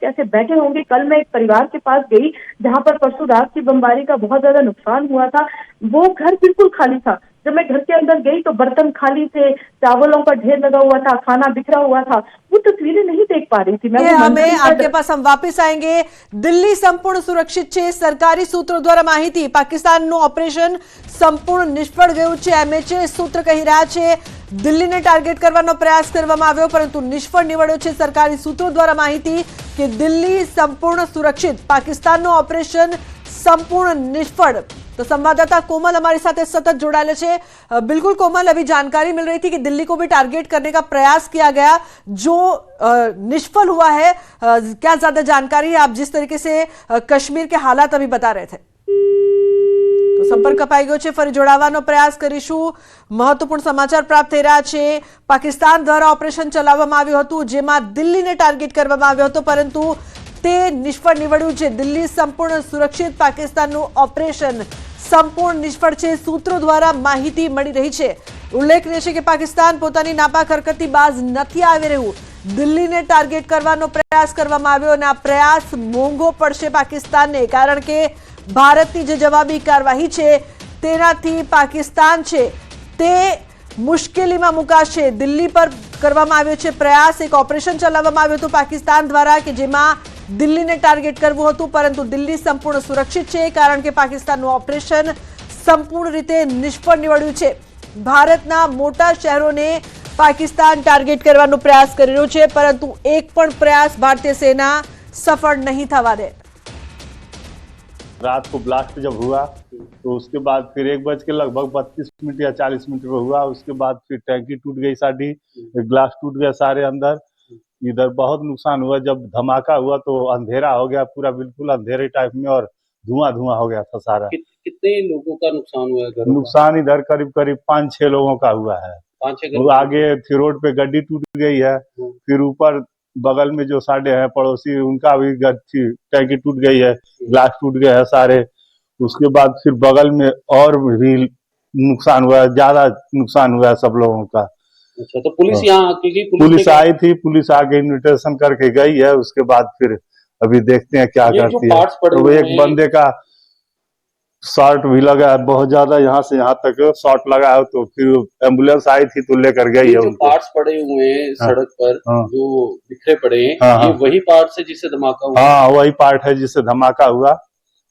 कैसे बैठे होंगे। कल मैं एक परिवार के पास गई जहां पर परसों रात की बमबारी का बहुत ज्यादा नुकसान हुआ था। वो घर बिल्कुल खाली था। जब मैं घर के अंदर गई तो बर्तन खाली थे, चावलों का ढेर लगा हुआ था, खाना बिखरा हुआ था। वो तस्वीरें नहीं देख पा रही थी मैं। हमें आपके पास हम वापस आएंगे। दिल्ली संपूर्ण सुरक्षित છે સરકારી સૂત્રો દ્વારા માહિતી। પાકિસ્તાનનું ઓપરેશન સંપૂર્ણ નિષ્ફળ ગયું છે। એમએચએ સૂત્ર કહી રહ્યા છે દિલ્હીને ટાર્ગેટ કરવાનો પ્રયાસ કરવામાં આવ્યો પરંતુ નિષ્ફળ નીવડ્યો છે। સરકારી સૂત્રો દ્વારા માહિતી કે દિલ્હી સંપૂર્ણ સુરક્ષિત, પાકિસ્તાનનું ઓપરેશન સંપૂર્ણ નિષ્ફળ। तो संवाददाता कोमल हमारे साथ सतत जोड़ाले छे। बिल्कुल कोमल, अभी जानकारी मिल रही थी कि दिल्ली को भी टारगेट करने का प्रयास किया गया जो निष्फल हुआ है। क्या ज्यादा जानकारी है? आप जिस तरीके से कश्मीर के हालात अभी बता रहे थे। तो संपर्क कपाई गयो छे, फरी जोड़ावानो प्रयास करीशुं। महत्वपूर्ण समाचार प्राप्त थई रह्या छे। पाकिस्तान द्वारा ऑपरेशन चलाववामां आव्युं हतुं जेमां दिल्हीने टार्गेट करवामां आव्यो हतो परंतु તે નિષ્ફળ નીવડ્યું છે। દિલ્હી સંપૂર્ણ સુરક્ષિત, પાકિસ્તાનનું ઓપરેશન સંપૂર્ણ નિષ્ફળ છે। સૂત્રો દ્વારા માહિતી મળી રહી છે। ઉલ્લેખનીય છે કે પાકિસ્તાન પોતાની નાપાક હરકતથી બાજ નથી આવી રહ્યું। દિલ્હીને ટાર્ગેટ કરવાનો પ્રયાસ કરવામાં આવ્યો અને આ પ્રયાસ મોંઘો પડશે પાકિસ્તાનને, કારણ કે ભારતની જે જવાબી કાર્યવાહી છે તેનાથી પાકિસ્તાન છે તે મુશ્કેલીમાં મુકાશે। દિલ્હી પર કરવામાં આવ્યો છે પ્રયાસ, એક ઓપરેશન ચલાવવામાં આવ્યું હતું પાકિસ્તાન દ્વારા કે જેમાં દિલ્હીને ટાર્ગેટ કરવું હતું પરંતુ દિલ્હી સંપૂર્ણ સુરક્ષિત છે કારણ કે પાકિસ્તાનનું ઓપરેશન સંપૂર્ણ રીતે નિષ્ફળ નીવડ્યું છે। ભારતના મોટા શહેરોને પાકિસ્તાન ટાર્ગેટ કરવાનો પ્રયાસ કરી રહ્યું છે પરંતુ એક પણ પ્રયાસ ભારતીય સેના સફળ નહીં થવા દે। रात को ब्लास्ट जब हुआ तो उसके बाद फिर 1 बज के लगभग 32 मिनट या 40 मिनट में हुआ। उसके बाद फिर टैंकी टूट गई साडी, ग्लास टूट गया सारे अंदर। इधर बहुत नुकसान हुआ। जब धमाका हुआ तो अंधेरा हो गया पूरा, बिल्कुल अंधेरे टाइप में, और धुआं धुआं हो गया था सारा। कितने लोगों का नुकसान हुआ है? नुकसान इधर करीब करीब 5-6 लोगों का हुआ है। 5-6 आगे फिर रोड पे गड्डी टूट गई है। फिर ऊपर बगल में जो साडे हैं पड़ोसी, उनका भी टैंकी टूट गई है, ग्लास टूट गए हैं सारे। उसके बाद फिर बगल में और भी नुकसान हुआ है, ज्यादा नुकसान हुआ है सब लोगों का। अच्छा, तो पुलिस यहाँ, क्योंकि पुलिस आई थी, पुलिस आके इन्विटेशन करके गई है। उसके बाद फिर अभी देखते हैं क्या करती है। तो एक बंदे का शॉर्ट भी लगा है बहुत ज्यादा, यहाँ से यहाँ तक शॉर्ट लगा है। तो फिर एम्बुलेंस आई थी तो लेकर गई है। जो पार्ट्स पड़े हुए हैं सड़क पर, जो बिखरे पड़े हैं, ये वही पार्ट है जिससे धमाका हुआ? हाँ, वही पार्ट है जिससे धमाका हुआ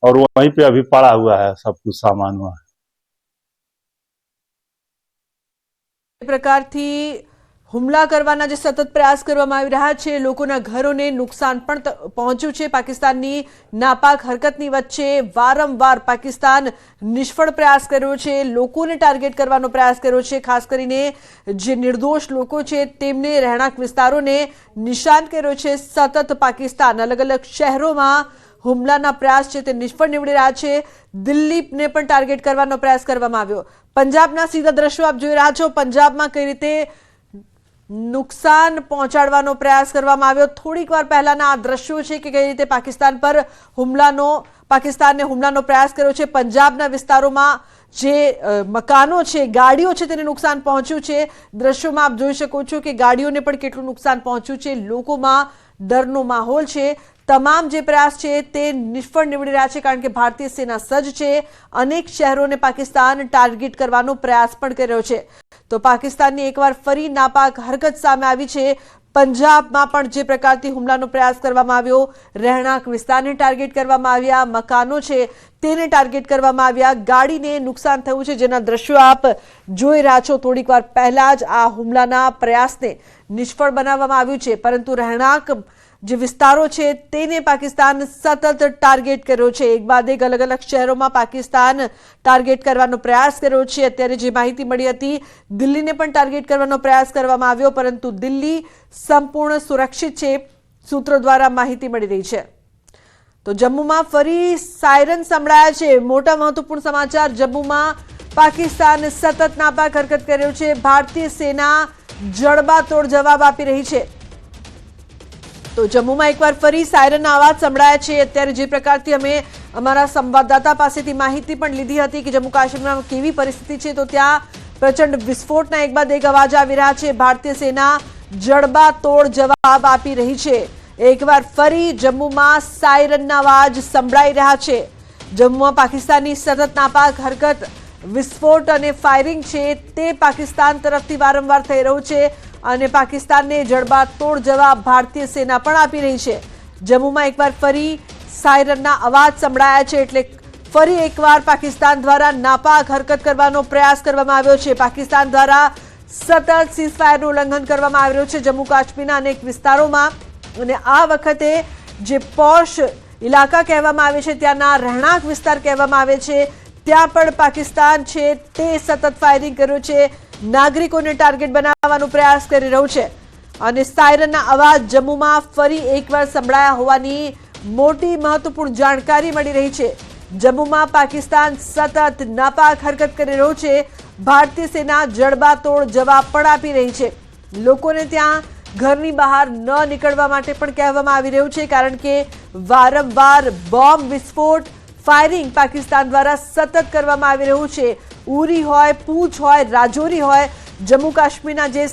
और वहीं पे अभी पड़ा हुआ है सब कुछ सामान हुआ है। પ્રકારથી હુમલા કરવાના જે સતત પ્રયાસ કરવામાં આવી રહ્યા છે, લોકોના ઘરોને નુકસાન પણ પહોંચ્યું છે। પાકિસ્તાનની નાપાક હરકતની વચ્ચે વારંવાર પાકિસ્તાન નિષ્ફળ પ્રયાસ કર્યો છે, લોકોને ટાર્ગેટ કરવાનો પ્રયાસ કર્યો છે। ખાસ કરીને જે નિર્દોષ લોકો છે તેમને રહેણાંક વિસ્તારોને નિશાન કર્યો છે। સતત પાકિસ્તાન અલગ અલગ શહેરોમાં હુમલાના પ્રયાસ છે તે નિષ્ફળ નીવડી રહ્યા છે। દિલ્હીને પણ ટાર્ગેટ કરવાનો પ્રયાસ કરવામાં આવ્યો। પંજાબના સીધા દ્રશ્યો આપ જોઈ રહ્યા છો। પંજાબમાં કઈ રીતે નુકસાન પહોંચાડવાનો પ્રયાસ કરવામાં આવ્યો। થોડીક વાર પહેલાના આ દ્રશ્યો છે કે કઈ રીતે પાકિસ્તાને હુમલાનો પ્રયાસ કર્યો છે। પંજાબના વિસ્તારોમાં જે મકાનો છે, ગાડીઓ છે તેને નુકસાન પહોંચ્યું છે। દ્રશ્યોમાં આપ જોઈ શકો છો કે ગાડીઓને પણ કેટલું નુકસાન પહોંચ્યું છે। લોકોમાં ડરનો માહોલ છે। તમામ જે પ્રયાસ છે તે નિષ્ફળ નીવડી રહ્યા છે કારણ કે ભારતીય સેના સજ્જ છે। અનેક શહેરોને પાકિસ્તાન ટાર્ગેટ કરવાનો પ્રયાસ પણ કરી રહ્યો છે। તો પાકિસ્તાનની એકવાર ફરી નાપાક હરકત સામે આવી છે। પંજાબમાં પણ જે પ્રકારથી હુમલાનો પ્રયાસ કરવામાં આવ્યો, રહેણાંક વિસ્તારને ટાર્ગેટ કરવામાં આવ્યા, મકાનો છે તેને ટાર્ગેટ કરવામાં આવ્યા, ગાડીને નુકસાન થયું છે જેના દ્રશ્યો આપ જોઈ રહ્યા છો। થોડીક વાર પહેલા જ આ હુમલાના પ્રયાસને નિષ્ફળ બનાવવામાં આવ્યું છે પરંતુ રહેણાંક જે વિસ્તારો છે તેને પાકિસ્તાન સતત ટાર્ગેટ કર્યો છે। એક બાદ એક અલગ અલગ શહેરોમાં પાકિસ્તાન ટાર્ગેટ કરવાનો પ્રયાસ કર્યો છે। અત્યારે જે માહિતી મળી હતી દિલ્હીને પણ ટાર્ગેટ કરવાનો પ્રયાસ કરવામાં આવ્યો પરંતુ દિલ્હી સંપૂર્ણ સુરક્ષિત છે, સૂત્રો દ્વારા માહિતી મળી રહી છે। તો જમ્મુમાં ફરી સાયરન સંભળાયા છે। મોટા મહત્વપૂર્ણ સમાચાર। જમ્મુમાં પાકિસ્તાન સતત નાપાક હરકત કરી રહ્યું છે। ભારતીય સેના જડબાતોડ જવાબ આપી રહી છે। તો જમ્મુમાં એકવાર ફરી સાયરનના અવાજ સંભળાયા છે। અત્યારે જે પ્રકારથી અમે અમારા સંવાદદાતા પાસેથી માહિતી પણ લીધી હતી કે જમ્મુ કાશ્મીરમાં કેવી પરિસ્થિતિ છે તો ત્યાં પ્રચંડ વિસ્ફોટના એક બાદ એક અવાજ આવી રહ્યા છે। ભારતીય સેના જડબાતોડ જવાબ આપી રહી છે। એકવાર ફરી જમ્મુમાં સાયરનના અવાજ સંભળાઈ રહ્યા છે। જમ્મુમાં પાકિસ્તાનની સતત નાપાક હરકત, વિસ્ફોટ અને ફાયરિંગ છે તે પાકિસ્તાન તરફથી વારંવાર થઈ રહ્યું છે અને પાકિસ્તાનને જડબાતોડ જવાબ ભારતીય સેના પણ આપી રહી છે। જમ્મુમાં એકવાર ફરી સાયરનના અવાજ સંભળાયા છે એટલે ફરી એકવાર પાકિસ્તાન દ્વારા નાપાક હરકત કરવાનો પ્રયાસ કરવામાં આવ્યો છે। પાકિસ્તાન દ્વારા સતત સીઝફાયરનું ઉલ્લંઘન કરવામાં આવી રહ્યું છે જમ્મુ કાશ્મીરના અનેક વિસ્તારોમાં અને આ વખતે જે પોશ ઇલાકા કહેવામાં આવે છે, ત્યાંના રહેણાંક વિસ્તાર કહેવામાં આવે છે, ત્યાં પણ પાકિસ્તાન છે તે સતત ફાયરિંગ કર્યું છે, નાગરિકોને ટાર્ગેટ બનાવવાનો પ્રયાસ કરી રહ્યું છે અને સાયરનના અવાજ જમ્મુમાં ફરી એકવાર સંભળાયા હોવાની મોટી મહત્વપૂર્ણ જાણકારી મળી રહી છે। જમ્મુમાં પાકિસ્તાન સતત નાપાક હરકત કરી રહ્યું છે, ભારતીય સેના જડબાતોડ જવાબ પણ આપી રહી છે। લોકોને ત્યાં ઘરની બહાર ન નીકળવા માટે પણ કહેવામાં આવી રહ્યું છે કારણ કે વારંવાર બોમ્બ વિસ્ફોટ, ફાયરિંગ પાકિસ્તાન દ્વારા સતત કરવામાં આવી રહ્યું છે। ઉરી હોય, પૂંછ હોય, રાજૌરી હોય, જમ્મુ કાશ્મીરના જે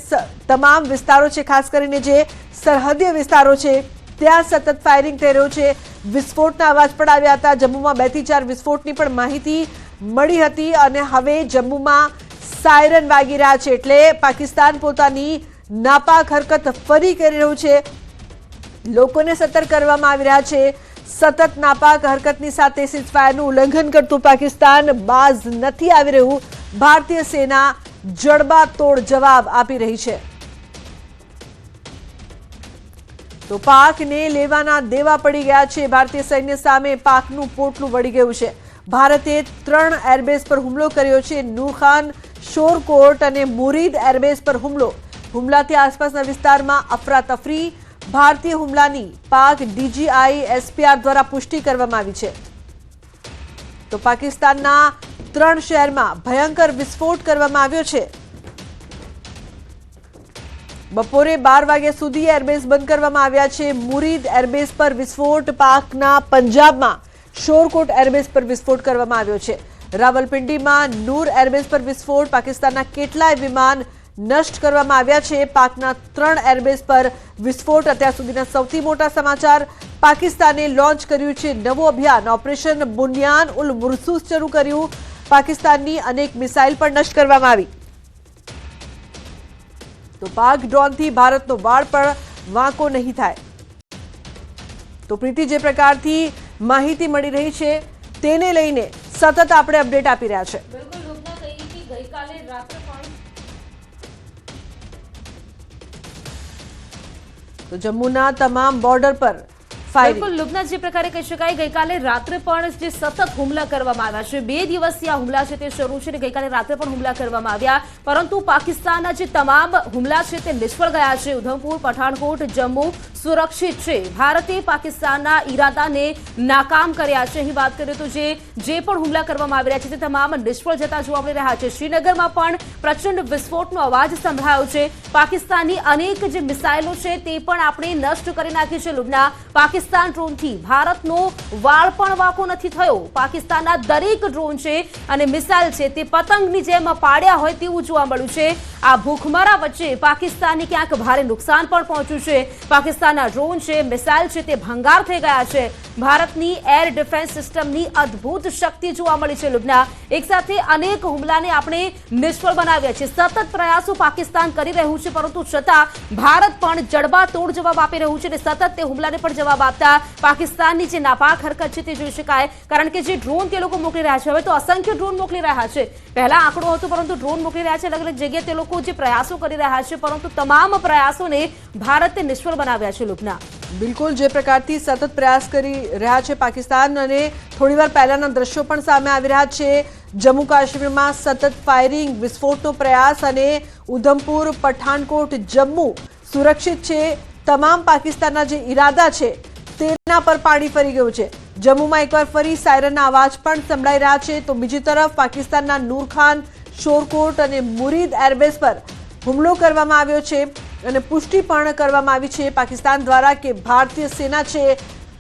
તમામ વિસ્તારો છે, ખાસ કરીને જે સરહદીય વિસ્તારો છે ત્યાં સતત ફાયરિંગ થઈ રહ્યું છે। વિસ્ફોટના અવાજ પણ આવ્યા હતા। જમ્મુમાં 2 થી 4 વિસ્ફોટની પણ માહિતી મળી હતી અને હવે જમ્મુમાં સાયરન વાગી રહ્યા છે એટલે પાકિસ્તાન પોતાની નાપાક હરકત ફરી કરી રહ્યું છે। લોકોને સતર્ક કરવામાં આવી રહ્યા છે। સતત નાપાક હરકતની સાથે સીઝફાયરનું ઉલ્લંઘન કરતું પાકિસ્તાન બાજ નથી આવી રહ્યું। ભારતીય સેના જડબાતોડ જવાબ આપી રહી છે। તો પાકને લેવાના દેવા પડી ગયા છે। ભારતીય સૈન્ય સામે પાકનું પોટલું વળી ગયું છે। ભારતે 3 એરબેઝ પર હુમલો કર્યો છે, નૂરખાન, શોરકોટ અને મુરીદ એરબેઝ પર હુમલાથી આસપાસના વિસ્તારમાં અફરાતફરી। ભારતીય હુમલાની પાક ડીજીઆઈ એસપીઆર દ્વારા પુષ્ટિ કરવામાં આવી છે। તો પાકિસ્તાનના 3 શહેરમાં ભયંકર વિસ્ફોટ કરવામાં આવ્યો છે। બપોરે 12 વાગ્યા સુધી એરબેઝ બંધ કરવામાં આવ્યા છે। મુરીદ એરબેઝ પર વિસ્ફોટ, પાકના પંજાબમાં શોરકોટ એરબેઝ પર વિસ્ફોટ કરવામાં આવ્યો છે। રાવલપિંડીમાં નૂર એરબેઝ પર વિસ્ફોટ, પાકિસ્તાનના કેટલાય વિમાન નષ્ટ કરવામાં આવ્યા છે। પાકના 3 એરબેઝ પર વિસ્ફોટ અત્યાર સુધીના સૌથી મોટા સમાચાર। પાકિસ્તાને લોન્ચ કર્યું છે નવું અભિયાન, ઓપરેશન બુનિયાન ઉલ મુર્સૂસ શરૂ કર્યું। પાકિસ્તાનની અનેક મિસાઇલ પણ નષ્ટ કરવામાં આવી। તો પાક ડ્રોનથી ભારતનો વાળ પણ વાંકો નહીં થાય। તો પ્રીતિ, જે પ્રકારથી માહિતી મળી રહી છે તેને લઈને સતત આપણે અપડેટ આપી રહ્યા છે। બિલકુલ રૂપના કહી કે ગઈકાલે રાત્રે પણ તો જમ્મુના તમામ બોર્ડર પર બિલકુલ લુબના જે પ્રકારે કહી શકાય ગઈકાલે રાત્રે પણ જે સતત હુમલા કરવામાં આવ્યા છે, 2 દિવસથી આ હુમલા છે તે શરૂ છે અને ગઈકાલે રાત્રે પણ હુમલા કરવામાં આવ્યા, પરંતુ પાકિસ્તાનના જે તમામ હુમલા છે તે નિષ્ફળ ગયા છે। ઉધમપુર, પઠાણકોટ, જમ્મુ સુરક્ષિત છે। ભારતે પાકિસ્તાનના ઈરાદાને નાકામ કર્યા છે। અહીં વાત કરીએ તો જે પણ હુમલા કરવામાં આવી રહ્યા છે તે તમામ નિષ્ફળ જતા જોવા મળી રહ્યા છે। શ્રીનગરમાં પણ પ્રચંડ વિસ્ફોટનો અવાજ સંભળાયો છે। પાકિસ્તાનની અનેક જે મિસાઇલો છે તે પણ આપણે નષ્ટ કરી નાખી છે। લુબના પાકિસ્તાન ડ્રોનથી ભારતનો વાળ પણ વાંકો નથી થયો। પાકિસ્તાનના દરેક ડ્રોન છે અને મિસાઇલ છે તે પતંગની જેમ પાડ્યા હોય તેવું જોવા મળ્યું છે। આ ભૂખમરા વચ્ચે પાકિસ્તાનને ક્યાંક ભારે નુકસાન પણ પહોંચ્યું છે। પાકિસ્તાનના ડ્રોન છે, મિસાઇલ છે તે ભંગાર થઈ ગયા છે। ભારતની એર ડિફેન્સ સિસ્ટમની અદ્ભુત શક્તિ જોવા મળી છે। લુબના એક સાથે અનેક હુમલાને આપણે નિષ્ફળ બનાવ્યા છે। સતત પ્રયાસો પાકિસ્તાન કરી રહ્યું છે, પરંતુ છતાં ભારત પણ જડબાતોડ જવાબ આપી રહ્યું છે અને સતત તે હુમલાને પણ જવાબ આપતા પાકિસ્તાનની જે નાપાક હરકત છે તે જોઈ શકાય। કારણ કે જે ડ્રોન તે લોકો મોકલી રહ્યા છે, હવે તો અસંખ્ય ડ્રોન મોકલી રહ્યા છે। પહેલા આંકડો હતો, પરંતુ ડ્રોન મોકલી રહ્યા છે અલગ અલગ જગ્યાએ। તે લોકો જે પ્રયાસો કરી રહ્યા છે, પરંતુ તમામ પ્રયાસોને ભારતે નિષ્ફળ બનાવ્યા છે। લુબના બિલકુલ જે પ્રકારથી સતત પ્રયાસ કરી રહ્યા છે પાકિસ્તાન અને થોડીવાર પહેલાના દ્રશ્યો પણ સામે આવી રહ્યા છે। જમ્મુ કાશ્મીરમાં સતત ફાયરિંગ, વિસ્ફોટનો પ્રયાસ અને ઉધમપુર, પઠાણકોટ, જમ્મુ સુરક્ષિત છે। તમામ પાકિસ્તાનના જે ઈરાદા છે તેના પર પાણી ફરી ગયું છે। જમ્મુમાં એકવાર ફરી સાયરનના અવાજ પણ સંભળાઈ રહ્યા છે, તો બીજી તરફ પાકિસ્તાનના નૂરખાન, શોરકોટ અને મુરીદ એરબેઝ પર હુમલો કરવામાં આવ્યો છે અને પુષ્ટિ પણ કરવામાં આવી છે પાકિસ્તાન દ્વારા કે ભારતીય સેના છે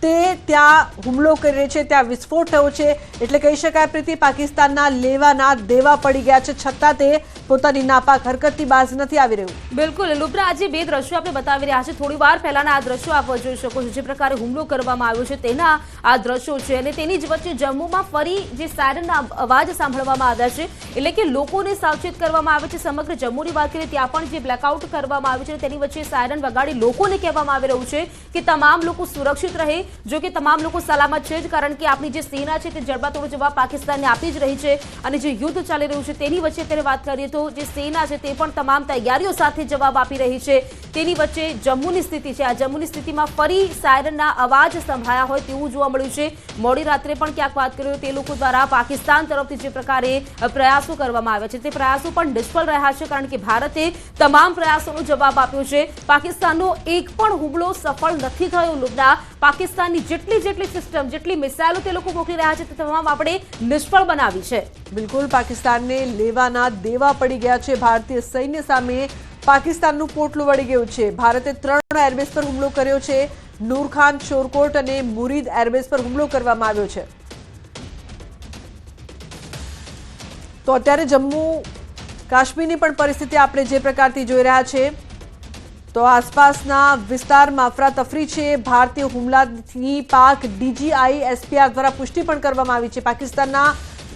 તે ત્યાં હુમલો કરી રહી છે, ત્યાં વિસ્ફોટ થયો છે, એટલે કહી શકાય પ્રીતિ પાકિસ્તાનના લેવાના દેવા પડી ગયા છે, છતાં તે પોતાની નાપાક હરકતથી બાજ નથી આવી રહ્યું. બિલકુલ લુબ્ના, આજે બે દ્રશ્યો આપણે બતાવી રહ્યા છે. થોડી વાર પહેલાના આ દ્રશ્યો આપ જોઈ શકો છો, જે પ્રકારે હુમલો કરવામાં આવ્યો છે તેના આ દ્રશ્યો છે. અને તેની જ વચ્ચે જમ્મુમાં ફરી જે સાયરનના અવાજ સાંભળવામાં આવ્યા છે, એટલે કે લોકોને સાવચેત કરવામાં આવે છે. સમગ્ર જમ્મુની વાત કરીએ ત્યાં પણ જે બ્લેકઆઉટ કરવામાં આવ્યું છે તેની વચ્ચે સાયરન વગાડી લોકોને કહેવામાં આવી રહ્યું છે કે તમામ લોકો સુરક્ષિત રહે. જો કે તમામ લોકો સલામત છે જ, કારણ કે આપણી જે સેના છે તે જડબાતોડ જવાબ પાકિસ્તાનને આપી જ રહી છે. અને જે યુદ્ધ ચાલી રહ્યું છે તેની વચ્ચે અત્યારે વાત કરીએ તો જે સેના છે તે પણ તમામ તૈયારીઓ સાથે જવાબ આપી રહી છે. તેની વચ્ચે જમ્મુની સ્થિતિ છે, આ જમ્મુની સ્થિતિમાં ફરી સાયરનના અવાજ સંભળાયા હોય તેવું જોવા મળ્યું છે. મોડી રાત્રે પણ ક્યાંક વાત કરીએ તે લોકો દ્વારા પાકિસ્તાન તરફથી જે પ્રકારે પ્રયાસો કરવામાં આવ્યા છે તે પ્રયાસો પણ નિષ્ફળ રહ્યા છે, કારણ કે ભારતે તમામ પ્રયાસોનો જવાબ આપ્યો છે. પાકિસ્તાનનો એક પણ હુમલો સફળ નથી થયો. લુબ્ના, પાકિસ્તાનની જેટલી સિસ્ટમ, જેટલી મિસાઇલો તે લોકો મોકલી રહ્યા છે તે તમામ આપણે નિષ્ફળ બનાવી છે. બિલકુલ, પાકિસ્તાનને લેવાના દેવા પડી ગયા છે. ભારતીય સૈન્ય સામે પાકિસ્તાનનું પોટલું વળી ગયું છે. ભારતે 3 એરબેઝ પર હુમલો કર્યો છે. નૂરખાન, શોરકોટ અને મુરીદ એરબેઝ પર હુમલો કરવામાં આવ્યો છે. તો અત્યારે જમ્મુ કાશ્મીરની પણ પરિસ્થિતિ આપણે જે પ્રકારથી જોઈ રહ્યા છે, તો આસપાસના વિસ્તારમાં અફરાતફરી છે. ભારતીય હુમલાની પાક DGI SPR દ્વારા પુષ્ટિ પણ કરવામાં આવી છે. પાકિસ્તાનના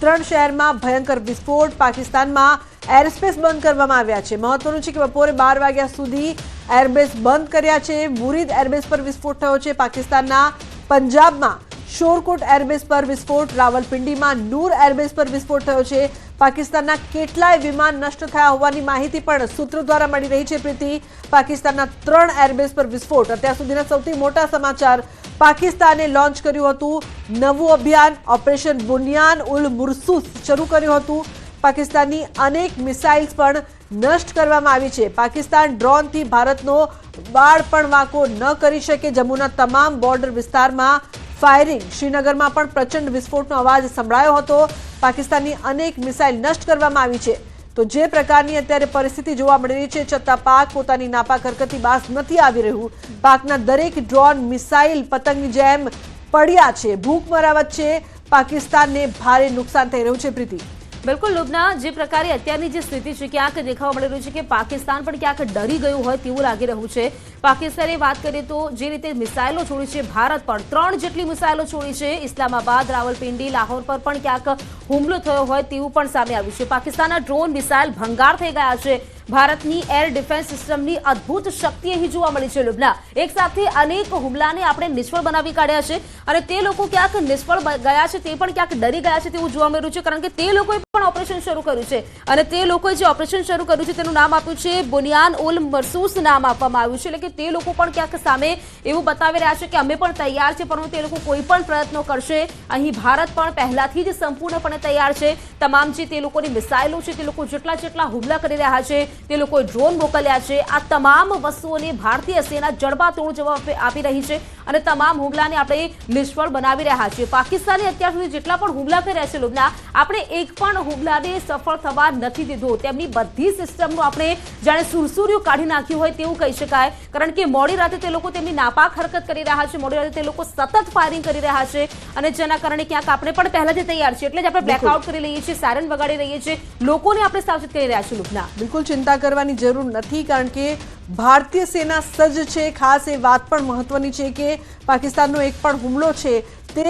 3 શહેરમાં ભયંકર વિસ્ફોટ. પાકિસ્તાનમાં એરસ્પેસ બંધ કરવામાં આવ્યા છે. મહત્વનું છે કે બપોરે 12 વાગ્યા સુધી એરબેઝ બંધ કર્યા છે. મુરીદ એરબેઝ પર વિસ્ફોટ થયો છે. પાકિસ્તાનના પંજાબમાં શોરકોટ એરબેઝ પર વિસ્ફોટ. રાવલપિંડીમાં નૂર એરબેઝ પર વિસ્ફોટ થયો છે. પાકિસ્તાનના કેટલાય વિમાન નષ્ટ થયા હોવાની માહિતી પણ સૂત્રો દ્વારા મળી રહી છે. પ્રીતિ, પાકિસ્તાનના 3 એરબેઝ પર વિસ્ફોટ. અત્યાર સુધીના સૌથી મોટા સમાચાર. પાકિસ્તાને લોન્ચ કર્યું હતું નવું અભિયાન, ઓપરેશન બુનિયાન ઉલ મુરસુસ શરૂ કર્યું હતું. પાકિસ્તાનની અનેક મિસાઇલ્સ પણ નષ્ટ કરવામાં આવી છે. પાકિસ્તાન ડ્રોનથી ભારતનો વાળ પણ વાંકો ન કરી શકે. જમ્મુના તમામ બોર્ડર વિસ્તારમાં ફાયરિંગ. શ્રીનગરમાં પણ પ્રચંડ વિસ્ફોટનો અવાજ સંભળાયો હતો. પાકિસ્તાનની અનેક મિસાઇલ નષ્ટ કરવામાં આવી છે. તો જે પ્રકારની અત્યારે પરિસ્થિતિ જોવા મળી રહી છે, છતાં પાક પોતાની નાપાક હરકતથી બાજ નથી આવી રહ્યું. પાકના દરેક ડ્રોન, મિસાઇલ પતંગની જેમ પડ્યા છે. ભૂખમરા વચ્ચે પાકિસ્તાનને ભારે નુકસાન થઈ રહ્યું છે. પ્રીતિ, બિલકુલ લુબ્ના, જે પ્રકારે અત્યારની જે સ્થિતિ છે ક્યાંક દેખાવા મળી રહ્યું છે કે પાકિસ્તાન પણ ક્યાંક ડરી ગયું હોય તેવું લાગી રહ્યું છે. પાકિસ્તાને વાત કરીએ તો જે રીતે મિસાઇલો છોડી છે, ભારત પણ 3 જેટલી મિસાઇલો છોડી છે. ઇસ્લામાબાદ, રાવલપિંડી, લાહોર પર પણ ક્યાંક હુમલો થયો હોય તેવું પણ સામે આવ્યું છે. પાકિસ્તાનના ડ્રોન, મિસાઇલ ભંગાર થઈ ગયા છે. ભારતની એર ડિફેન્સ સિસ્ટમની અદ્ભુત શક્તિ અહીં જોવા મળી છે. લુબ્ના, એક સાથે અનેક હુમલાને આપણે નિષ્ફળ બનાવી કાઢ્યા છે, અને તે લોકો ક્યાંક નિષ્ફળ ગયા છે, તે પણ ક્યાંક ડરી ગયા છે તેવું જોવા મળી રહ્યું છે, કારણ કે તે લોકોએ પણ ઓપરેશન શરૂ કર્યું છે. અને તે લોકોએ જે ઓપરેશન શરૂ કર્યું છે તેનું નામ આપ્યું છે બુનિયાન ઉલ મરસૂસ નામ આપવામાં આવ્યું છે. એટલે કે તે લોકો પણ ક્યાંક સામે એવું બતાવી રહ્યા છે કે અમે પણ તૈયાર છે, પરંતુ તે લોકો કોઈ પણ પ્રયત્નો કરશે. અહીં ભારત પણ પહેલાથી જ સંપૂર્ણપણે તૈયાર છે. તમામ જે તે લોકોની મિસાઇલો છે, તે લોકો જેટલા હુમલા કરી રહ્યા છે, તે લોકોએ ડ્રોન મોકલ્યા છે. આ તમામ વસ્તુઓને ભારતીય સેના જડબાતોડ જવાબ આપી રહી છે, અને તમામ હુમલાને આપણે નિષ્ફળ બનાવી રહ્યા છીએ. પાકિસ્તાને અત્યાર સુધી જેટલા પણ હુમલા કર્યા છે લુબ્ના, આપણે એક પણ હુમલાને સફળ થવા નથી દીધો. તેમની બધી સિસ્ટમનું આપણે જાણે સુરસુર્યું કાઢી નાખ્યું હોય તેવું કહી શકાય, કારણ કે મોડી રાતે તે લોકો તેમની નાપાક હરકત કરી રહ્યા છે. મોડી રાતે તે લોકો સતત ફાયરિંગ કરી રહ્યા છે, અને જેના કારણે ક્યાંક આપણે પણ પહેલાથી તૈયાર છીએ, એટલે જ આપણે બ્લેકઆઉટ કરી લઈએ છીએ, સાયરન વગાડી રહીએ છીએ, લોકોને આપણે સાવચેત કરી રહ્યા છીએ. લુબ્ના, બિલકુલ ચિંતા કરવાની જરૂર નથી, કારણ કે ભારતીય સેના સજ્જ છે. ખાસ એ વાત પણ મહત્વની છે કે પાકિસ્તાનનો એક પણ હુમલો છે તે